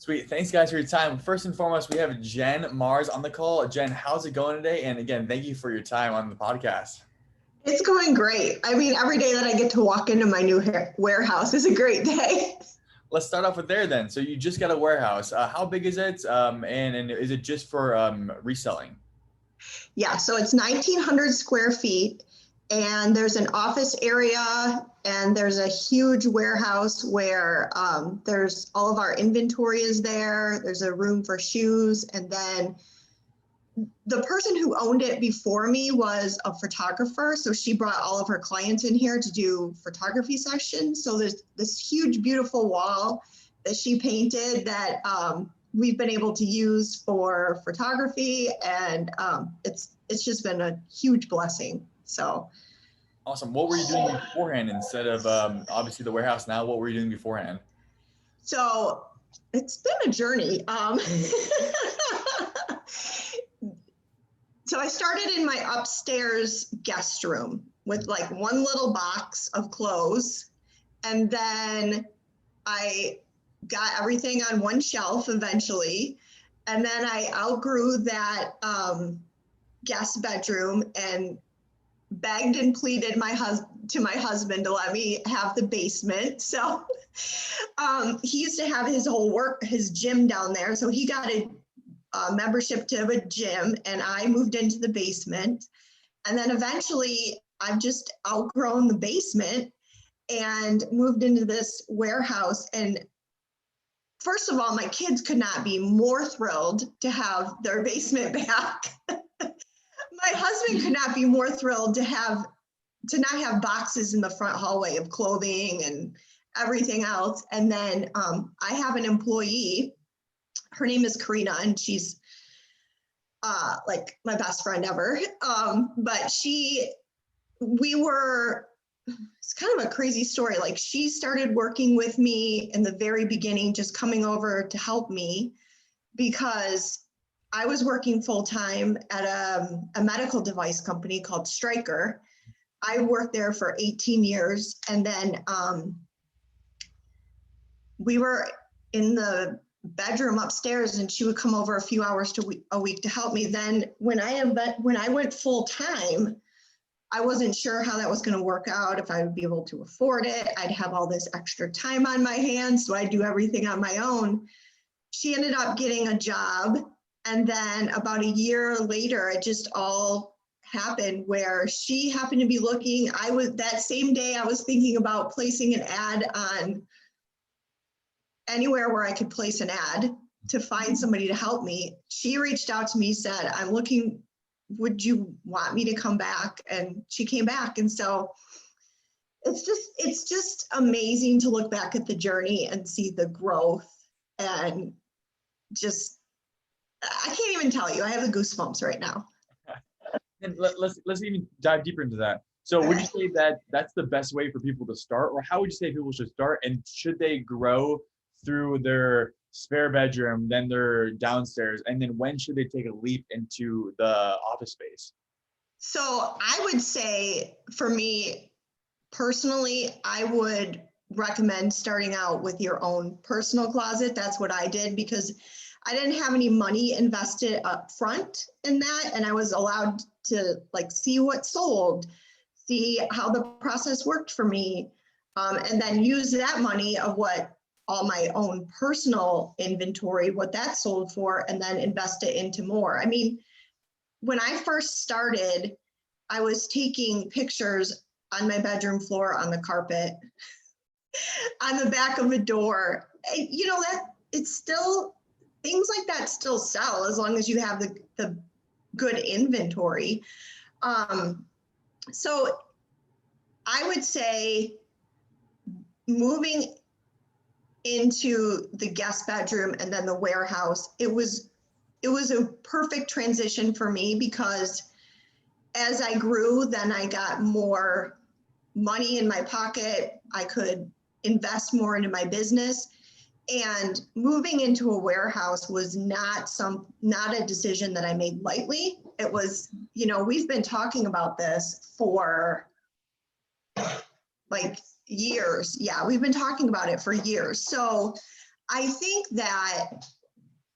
Sweet. Thanks, guys, for your time. First and foremost, we have Jen Mars on the call. Jen, how's it going today? And again, thank you for your time on the podcast. It's going great. I mean, every day that I get to walk into my new warehouse is a great day. Let's start off with there then. So you just got a warehouse. How big is it? And is it just for reselling? Yeah, so it's 1,900 square feet, and there's an office area, and there's a huge warehouse where there's all of our inventory is there. There's a room for shoes, and then the person who owned it before me was a photographer, so she brought all of her clients in here to do photography sessions. So there's this huge, beautiful wall that she painted that we've been able to use for photography, and it's just been a huge blessing. So awesome. What were you doing beforehand instead of obviously the warehouse now? What were you doing beforehand? So it's been a journey. So I started in my upstairs guest room with like one little box of clothes, and then I got everything on one shelf eventually, and then I outgrew that guest bedroom and begged and pleaded to my husband to let me have the basement. So he used to have his gym down there, so he got a membership to a gym, and I moved into the basement. And then eventually I've just outgrown the basement and moved into this warehouse. And first of all, my kids could not be more thrilled to have their basement back. My husband could not be more thrilled to not have boxes in the front hallway of clothing and everything else. And then I have an employee. Her name is Karina, and she's like my best friend ever. But it's kind of a crazy story. Like, she started working with me in the very beginning, just coming over to help me because I was working full-time at a medical device company called Stryker. I worked there for 18 years. And then we were in the bedroom upstairs, and she would come over a few hours a week to help me. Then when I went full-time, I wasn't sure how that was going to work out, if I would be able to afford it. I'd have all this extra time on my hands, so I'd do everything on my own. She ended up getting a job, and then about a year later, it just all happened where she happened to be looking. That same day, I was thinking about placing an ad on anywhere where I could place an ad to find somebody to help me. She reached out to me, said, "I'm looking, would you want me to come back?" And she came back. And so it's just amazing to look back at the journey and see the growth, and just, I can't even tell you, I have the goosebumps right now. And let's even dive deeper into that. So would you say that that's the best way for people to start, or how would you say people should start, and should they grow through their spare bedroom, then their downstairs, and then when should they take a leap into the office space? So I would say, for me personally, I would recommend starting out with your own personal closet. That's what I did, because I didn't have any money invested up front in that, and I was allowed to see what sold, see how the process worked for me, and then use that money of what all my own personal inventory, what that sold for, and then invest it into more. I mean, when I first started, I was taking pictures on my bedroom floor, on the carpet, on the back of a door. That it's still, things like that still sell as long as you have the good inventory. So I would say moving into the guest bedroom and then the warehouse, it was a perfect transition for me, because as I grew, then I got more money in my pocket. I could invest more into my business. And moving into a warehouse was not a decision that I made lightly. It was, we've been talking about this for years. Yeah, we've been talking about it for years. So I think that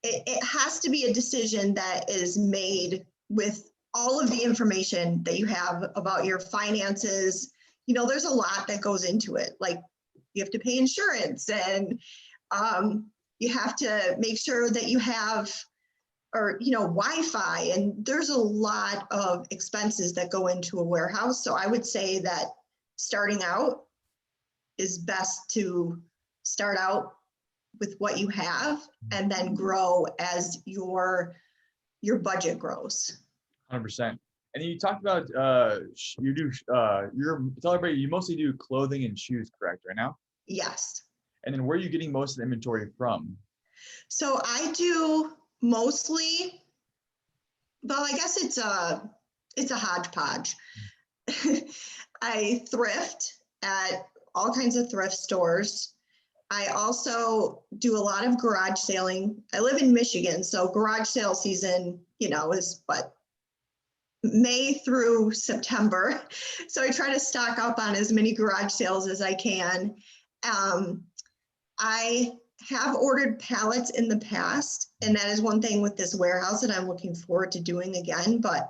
it has to be a decision that is made with all of the information that you have about your finances. You know, there's a lot that goes into it. Like you have to pay insurance, and you have to make sure that you have, or, you know, Wi-Fi, and there's a lot of expenses that go into a warehouse. So I would say that starting out is best to start out with what you have and then grow as your budget grows. 100%. And you talked about you do tell everybody you mostly do clothing and shoes, correct, right now? Yes. And then where are you getting most of the inventory from? So I do mostly, well, I guess it's a hodgepodge. I thrift at all kinds of thrift stores. I also do a lot of garage sailing. I live in Michigan, so garage sale season, you know, is what, May through September. So I try to stock up on as many garage sales as I can. I have ordered pallets in the past, and that is one thing with this warehouse that I'm looking forward to doing again, but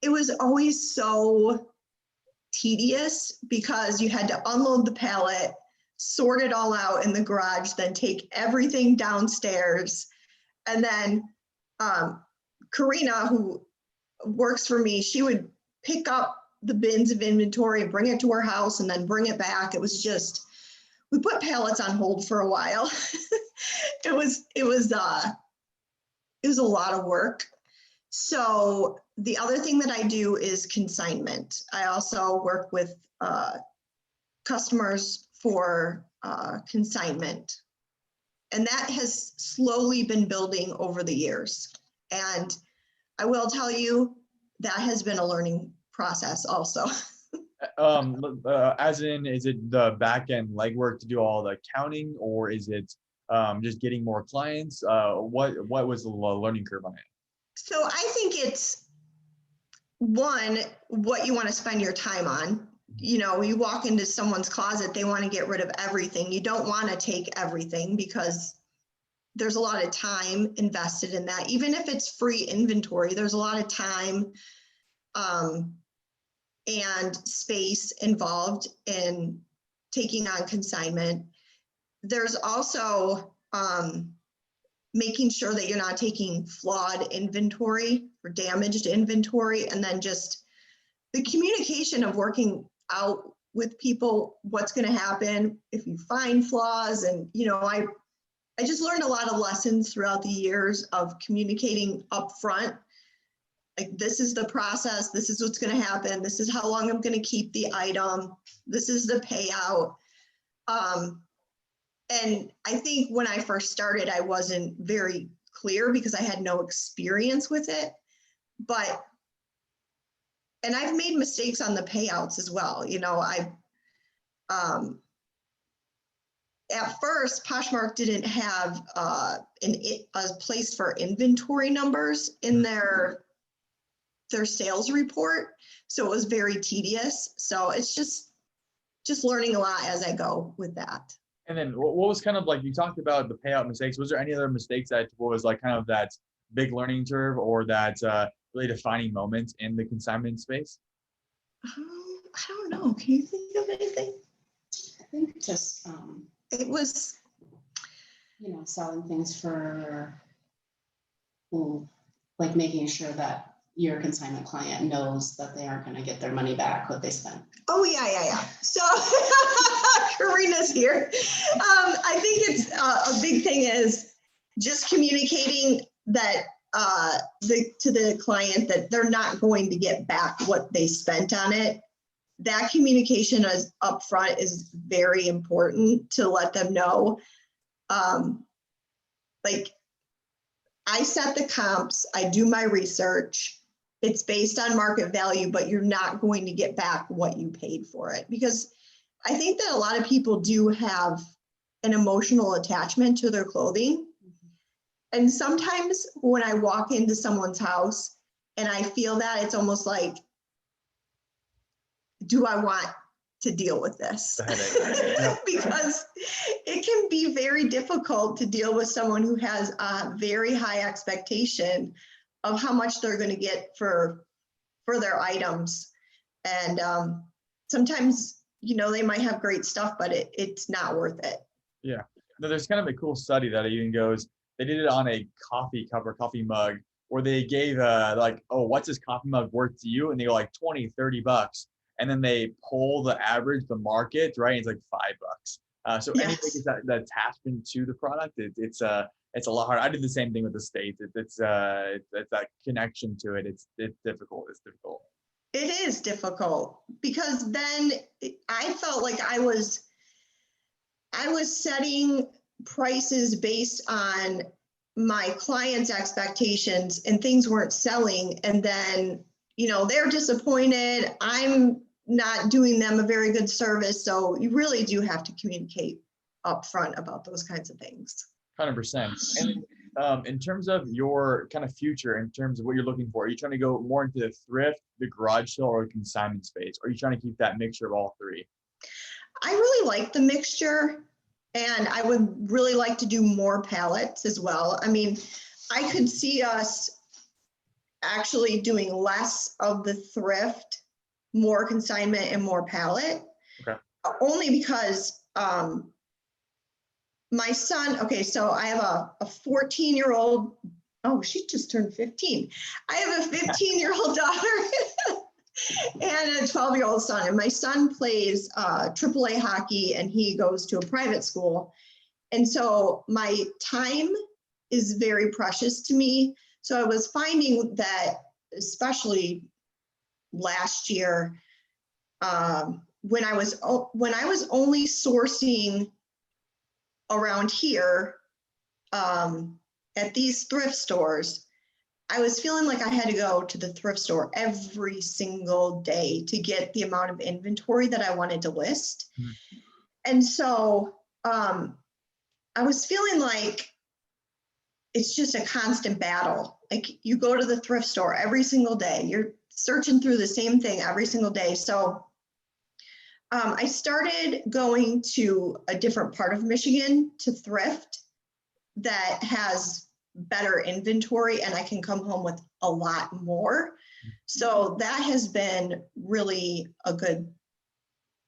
it was always so tedious because you had to unload the pallet, sort it all out in the garage, then take everything downstairs. And then Karina, who works for me, she would pick up the bins of inventory, bring it to her house, and then bring it back. It was just, we put pallets on hold for a while. It was a lot of work. So the other thing that I do is consignment. I also work with customers for consignment. And that has slowly been building over the years. And I will tell you, that has been a learning process also. As in, is it the back end legwork to do all the accounting, or is it just getting more clients? What was the learning curve on it? So I think it's one, what you want to spend your time on. You know, you walk into someone's closet, they want to get rid of everything. You don't want to take everything because there's a lot of time invested in that. Even if it's free inventory, there's a lot of time and space involved in taking on consignment. There's also making sure that you're not taking flawed inventory or damaged inventory, and then just the communication of working out with people what's going to happen if you find flaws. And, you know, I just learned a lot of lessons throughout the years of communicating up front. Like, this is the process, this is what's going to happen, this is how long I'm going to keep the item, this is the payout. And I think when I first started, I wasn't very clear because I had no experience with it. And I've made mistakes on the payouts as well. You know, at first, Poshmark didn't have a place for inventory numbers in their sales report. So it was very tedious. So it's just learning a lot as I go with that. And then what was kind of like, you talked about the payout mistakes. Was there any other mistakes that was like kind of that big learning curve, or that really defining moment in the consignment space? I don't know. Can you think of anything? I think just It was, you know, selling things for, like making sure that your consignment client knows that they aren't going to get their money back what they spent. oh yeah. So Karina's here. I think it's a big thing is just communicating that to the client that they're not going to get back what they spent on it. That communication is upfront is very important to let them know. Like, I set the comps, I do my research. It's based on market value, but you're not going to get back what you paid for it, because I think that a lot of people do have an emotional attachment to their clothing. And sometimes when I walk into someone's house and I feel that, it's almost like, do I want to deal with this. The headache. Yeah. Because it can be very difficult to deal with someone who has a very high expectation of how much they're going to get for their items. And sometimes, you know, they might have great stuff, but it's not worth it. Yeah. No, there's kind of a cool study that even goes, they did it on a coffee cup or coffee mug, where they gave like, oh, what's this coffee mug worth to you? And they go like 20, 30 bucks. And then they pull the average, the market, right? It's like $5. So anything that's attachment to the product, it's a lot harder. I did the same thing with the States. It's that connection to it. It's difficult. It's difficult. It is difficult because then I felt like I was setting prices based on my clients' expectations and things weren't selling. And then, you know, they're disappointed. I'm not doing them a very good service. So you really do have to communicate upfront about those kinds of things. 100%. And in terms of your kind of future, in terms of what you're looking for, are you trying to go more into the thrift, the garage sale, or consignment space? Or are you trying to keep that mixture of all three? I really like the mixture, and I would really like to do more pallets as well. I mean, I could see us actually doing less of the thrift, more consignment and more pallet. Okay. Only because my son, okay, so I have a 14-year-old, oh, she just turned 15. I have a 15-year-old daughter and a 12-year-old son. And my son plays AAA hockey and he goes to a private school. And so my time is very precious to me. So I was finding that, especially last year, when I was only sourcing around here at these thrift stores, I was feeling like I had to go to the thrift store every single day to get the amount of inventory that I wanted to list. Mm-hmm. And so I was feeling like it's just a constant battle. Like you go to the thrift store every single day, you're searching through the same thing every single day. So I started going to a different part of Michigan to thrift that has better inventory and I can come home with a lot more. So that has been really a good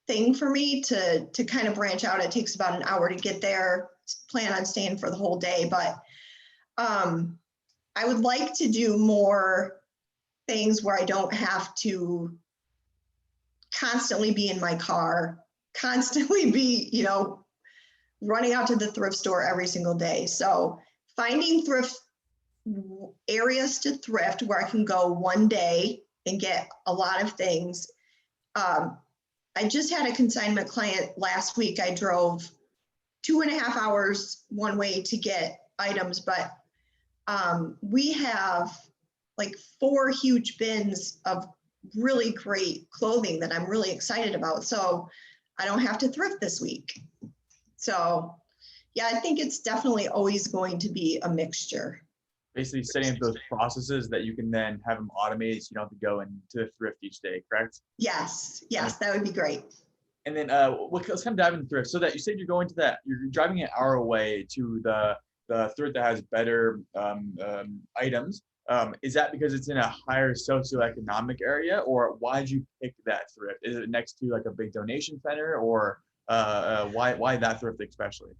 thing for me to kind of branch out. It takes about an hour to get there, plan on staying for the whole day, but I would like to do more things where I don't have to constantly be in my car, constantly be, you know, running out to the thrift store every single day. So finding thrift areas to thrift where I can go one day and get a lot of things. I just had a consignment client last week. I drove 2.5 hours one way to get items, but we have like 4 huge bins of really great clothing that I'm really excited about. So I don't have to thrift this week. So yeah, I think it's definitely always going to be a mixture. Basically setting up those processes that you can then have them automated so you don't have to go into thrift each day, correct? Yes, that would be great. And then let's kind of dive into thrift. So that you said you're going to that, you're driving an hour away to the thrift that has better items. Is that because it's in a higher socioeconomic area, or why did you pick that thrift? Is it next to like a big donation center, or why that thrift especially?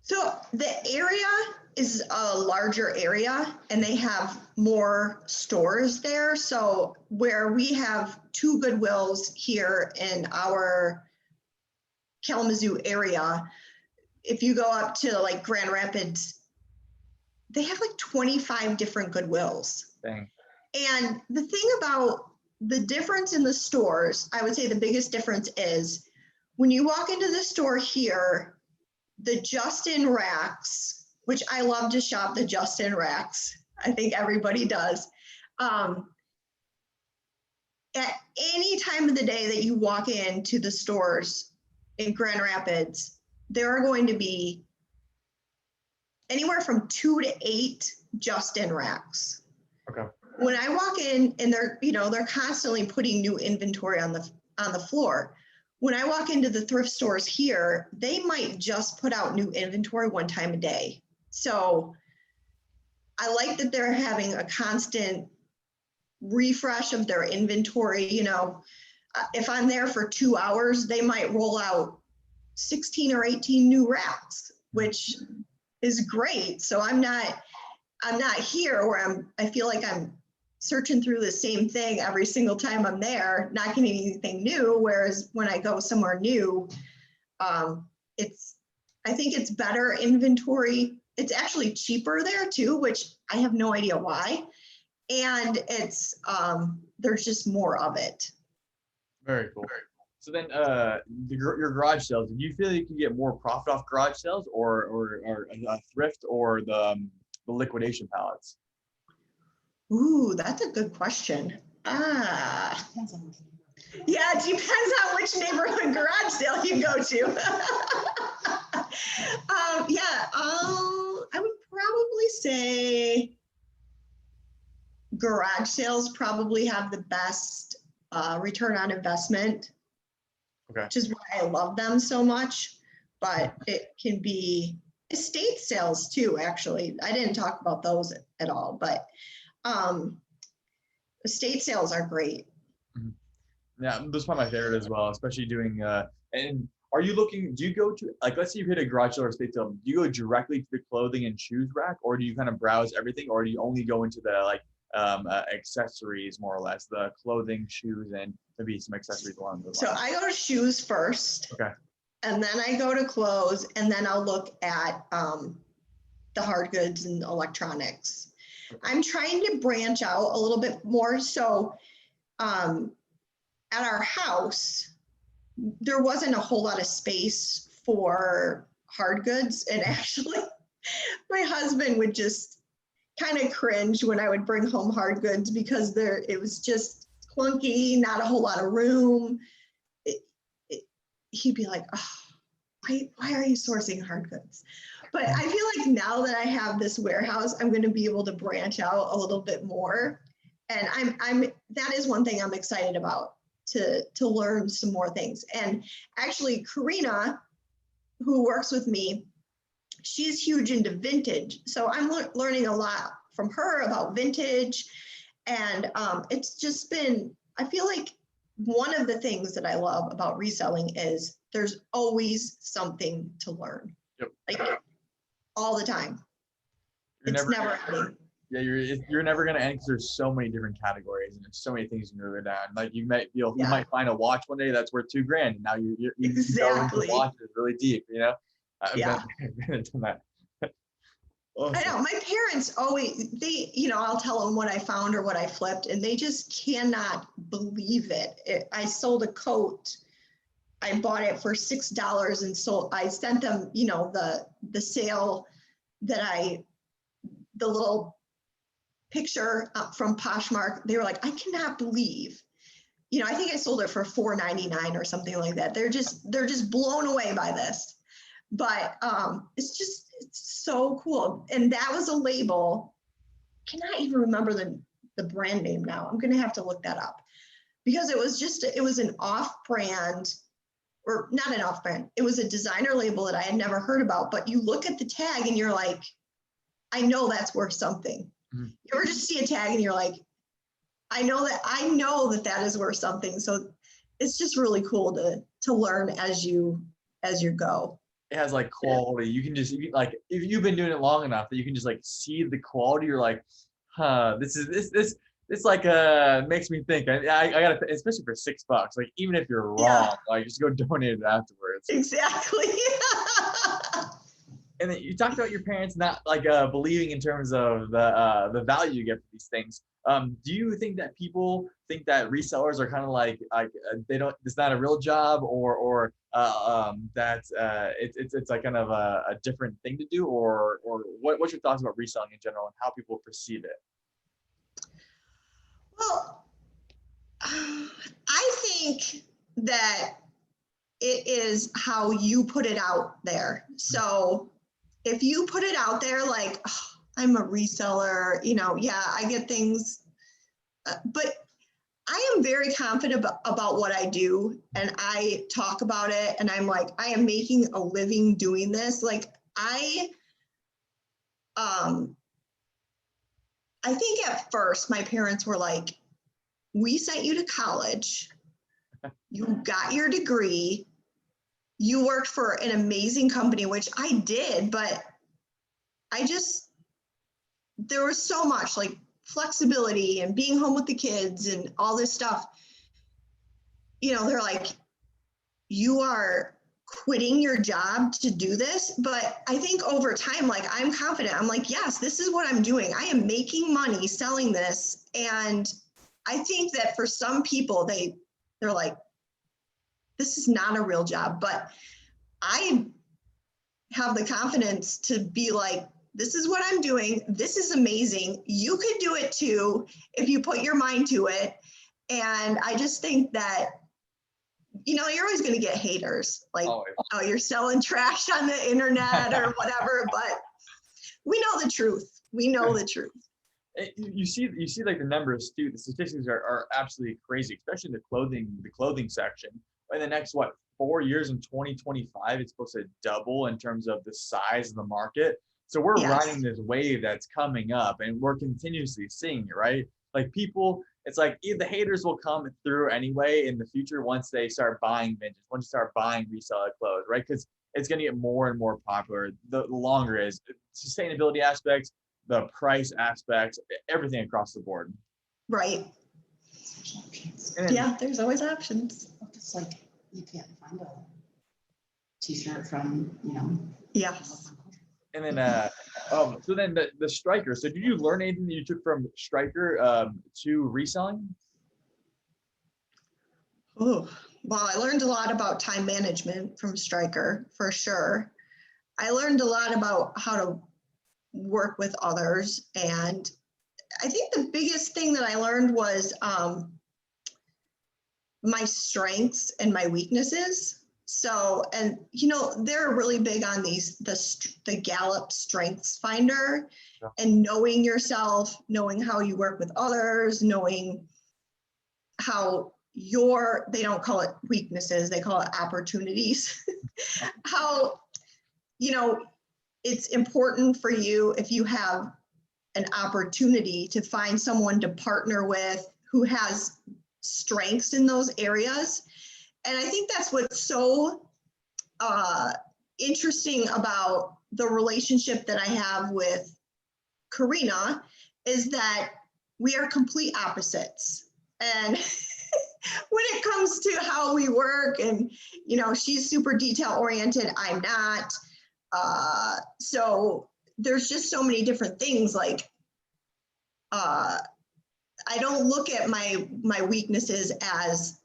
So the area is a larger area and they have more stores there. So where we have 2 Goodwills here in our Kalamazoo area, if you go up to like Grand Rapids, they have like 25 different Goodwills. Dang. And the thing about the difference in the stores, I would say the biggest difference is when you walk into the store here, the just-in racks, which I love to shop the just-in racks. I think everybody does. At any time of the day that you walk into the stores in Grand Rapids, there are going to be anywhere from 2 to 8 just-in racks. Okay. When I walk in and they're constantly putting new inventory on the floor. when I walk into the thrift stores here, they might just put out new inventory one time a day. So I like that they're having a constant refresh of their inventory. You know, if I'm there for 2 hours, they might roll out 16 or 18 new racks, which is great. So I'm not here where I feel like I'm searching through the same thing every single time I'm there, not getting anything new. Whereas when I go somewhere new, I think it's better inventory. It's actually cheaper there too, which I have no idea why. And it's, there's just more of it. Very cool. So then, your garage sales, do you feel you can get more profit off garage sales or thrift or the liquidation pallets? Ooh, that's a good question. Yeah, it depends on which neighborhood garage sale you go to. I would probably say garage sales probably have the best return on investment, which is why I love them so much. But it can be estate sales too, actually. I didn't talk about those at all, but estate sales are great. Yeah, those are probably my favorite as well, especially doing, and are you looking, do you go to, like, let's say you hit a garage sale or estate sale, do you go directly to the clothing and shoes rack, or do you kind of browse everything, or do you only go into the, like, accessories, more or less, the clothing, shoes, and maybe some accessories along those lines? So I go to shoes first. Okay. And then I go to clothes, and then I'll look at the hard goods and electronics. Okay. I'm trying to branch out a little bit more. So at our house, there wasn't a whole lot of space for hard goods. And actually, my husband would just kind of cringe when I would bring home hard goods because it was just clunky, not a whole lot of room. He'd be like, oh, why are you sourcing hard goods? But I feel like now that I have this warehouse, I'm going to be able to branch out a little bit more. And that is one thing I'm excited about, to learn some more things. And actually, Karina, who works with me, she's huge into vintage. So I'm learning a lot from her about vintage. And it's just been, I feel like one of the things that I love about reselling is there's always something to learn. Yep. Like all the time. It's never ending. Yeah, you're never gonna end because there's so many different categories and there's so many things you can go down. Like you might find a watch one day that's worth $2,000, and now you exactly. go into watches really deep, you know. I've done that. Awesome. I know my parents always, I'll tell them what I found or what I flipped, and they just cannot believe it. I sold a coat. I bought it for $6 and I sent them, the sale that the little picture from Poshmark. They were like, I cannot believe, I think I sold it for $4.99 or something like that. They're just blown away by this. But it's so cool. And that was a label. I cannot even remember the brand name now. I'm going to have to look that up because it was an off-brand, or not an off-brand. It was a designer label that I had never heard about, but you look at the tag and you're like, I know that's worth something. Mm-hmm. You ever just see a tag and you're like, I know that is worth something. So it's just really cool to learn as you go. It has like quality. You can just like, if you've been doing it long enough that you can just like see the quality. You're like, this like makes me think. I gotta, especially for $6. Like even if you're wrong, like just go donate it afterwards. Exactly. And then you talked about your parents not like believing in terms of the value you get for these things. Do you think that people think that resellers are kind of like they don't, it's not a real job, or that it's like kind of a different thing to do, or what's your thoughts about reselling in general and how people perceive it? Well, I think that it is how you put it out there. So if you put it out there like, oh, I'm a reseller, I get things, but I am very confident about what I do, and I talk about it, and I'm like, I am making a living doing this. Like I think at first my parents were like, we sent you to college, you got your degree, you worked for an amazing company, which I did, but there was so much like flexibility and being home with the kids and all this stuff. You know, they're like, you are quitting your job to do this. But I think over time, like I'm confident. I'm like, yes, this is what I'm doing. I am making money selling this. And I think that for some people, they're like, this is not a real job. But I have the confidence to be like, this is what I'm doing. This is amazing. You could do it too if you put your mind to it. And I just think that, you know, you're always going to get haters like, Always. oh, you're selling trash on the internet or whatever, but we know the truth. We know the truth. You see like the number of the statistics are absolutely crazy, especially in the clothing section. In the next, 4 years in 2025, it's supposed to double in terms of the size of the market. So we're riding this wave that's coming up, and we're continuously seeing it, right? Like people, it's like the haters will come through anyway in the future once they start buying vintage, once you start buying reseller clothes, right? Because it's going to get more and more popular the longer it is. Sustainability aspects, the price aspects, everything across the board. Right. Yeah, there's always options. It's like you can't find a t-shirt from, you know. Yes. And then, so then the Striker. So did you learn anything that you took from Striker to reselling? Oh, well, I learned a lot about time management from Striker for sure. I learned a lot about how to work with others. And I think the biggest thing that I learned was my strengths and my weaknesses. So, and you know, they're really big on the Gallup Strengths Finder, and knowing yourself, knowing how you work with others, knowing how they don't call it weaknesses, they call it opportunities. How, you know, it's important for you if you have an opportunity to find someone to partner with who has strengths in those areas. And I think that's what's so interesting about the relationship that I have with Karina is that we are complete opposites. And when it comes to how we work, and, you know, she's super detail oriented, I'm not. So there's just so many different things. Like, I don't look at my weaknesses as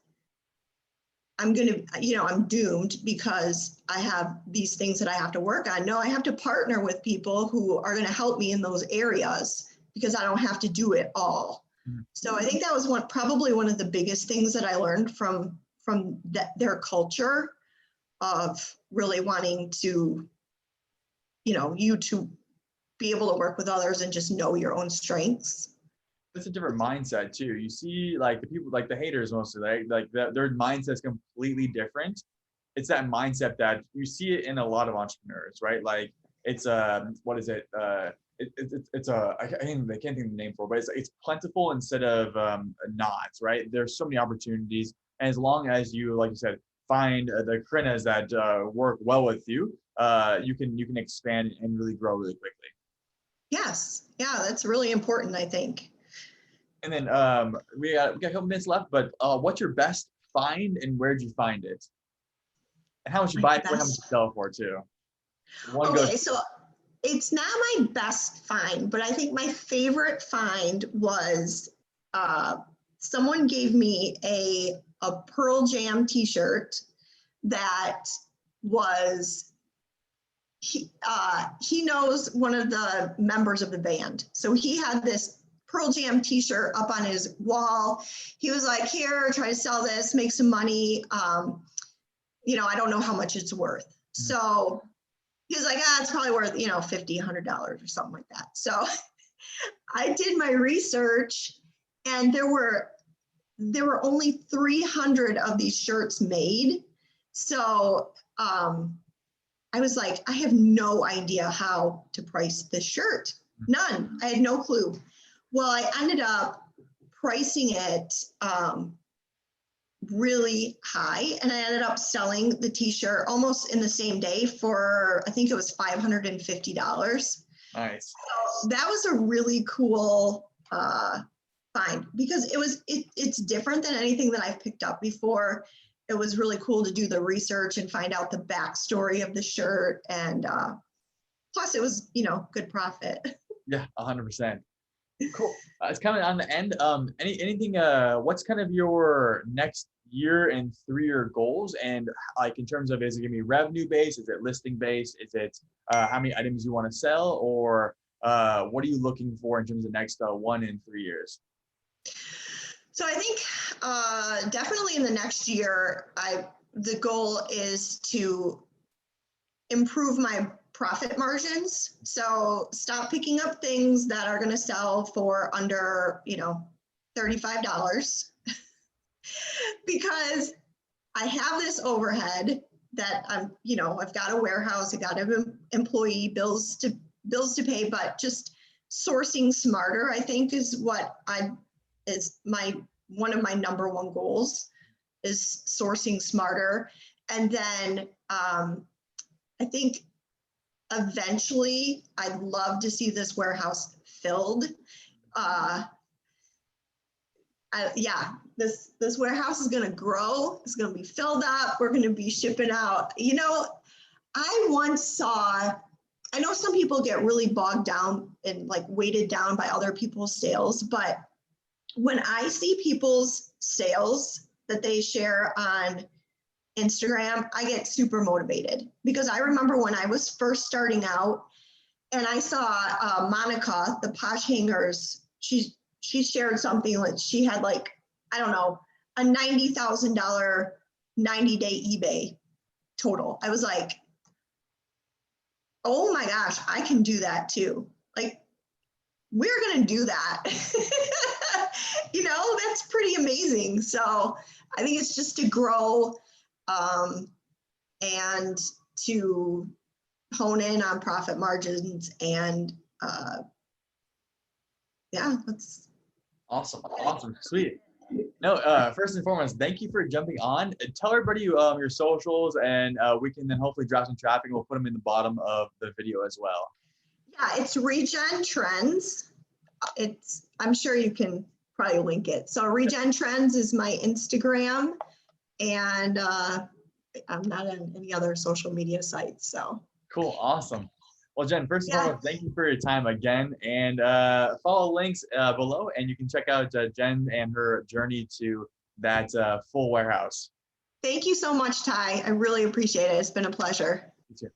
I'm doomed because I have these things that I have to work on. No, I have to partner with people who are going to help me in those areas because I don't have to do it all. Mm-hmm. So I think that was probably one of the biggest things that I learned from their culture of really wanting to, you know, you to be able to work with others and just know your own strengths. It's a different mindset too. You see, like the people, like the haters mostly, right? Like their mindset's completely different. It's that mindset that you see it in a lot of entrepreneurs, right? Like it's what is it? It's I can't think of the name for it, but it's plentiful instead of not, right? There's so many opportunities, and as long as you, like you said, find the Karinas that work well with you, you can expand and really grow really quickly. Yes, yeah, that's really important, I think. And then we got a couple minutes left, but what's your best find and where'd you find it? And how much you buy it for, how much you sell it for too? So it's not my best find, but I think my favorite find was someone gave me a Pearl Jam t-shirt that was, he knows one of the members of the band. So he had this Pearl Jam t-shirt up on his wall. He was like, here, try to sell this, make some money. You know, I don't know how much it's worth. Mm-hmm. So he was like, it's probably worth, $50, $100 or something like that. So I did my research, and there were there were only 300 of these shirts made. So I was like, I have no idea how to price this shirt. None. I had no clue. Well, I ended up pricing it really high, and I ended up selling the t-shirt almost in the same day for, I think it was $550. Nice. So that was a really cool find, because it's different than anything that I've picked up before. It was really cool to do the research and find out the backstory of the shirt, and plus it was, good profit. Yeah, 100%. Cool. It's kind of on the end. Anything? What's kind of your next year and 3-year goals? And like in terms of, is it gonna be revenue based? Is it listing based? Is it how many items you want to sell? Or what are you looking for in terms of next 1 and 3 years? So I think definitely in the next year, the goal is to improve my profit margins. So stop picking up things that are going to sell for under, $35 because I have this overhead that I've got a warehouse, I got an employee, bills to pay, but just sourcing smarter, I think, is one of my number one goals, is sourcing smarter. And then I think eventually I'd love to see this warehouse filled. This warehouse is going to grow. It's going to be filled up. We're going to be shipping out. I know some people get really bogged down and like weighted down by other people's sales, but when I see people's sales that they share on Instagram, I get super motivated, because I remember when I was first starting out and I saw Monica, the Posh Hangers, she shared something like she had like, I don't know, a $90,000 90-day eBay total. I was like, oh my gosh, I can do that too. Like, we're going to do that. That's pretty amazing. So I think it's just to grow and to hone in on profit margins, and that's Awesome. Sweet. No, first and foremost, thank you for jumping on. Tell everybody your socials, and we can then hopefully drop some traffic, and we'll put them in the bottom of the video as well. Yeah, it's Regen Trends. I'm sure you can probably link it. So Regen Trends is my Instagram, and I'm not on any other social media sites. So cool, awesome. Well, Jen, first and foremost, thank you for your time again, and follow links below, and you can check out Jen and her journey to that full warehouse. Thank you so much, Ty. I really appreciate it. It's been a pleasure. You too.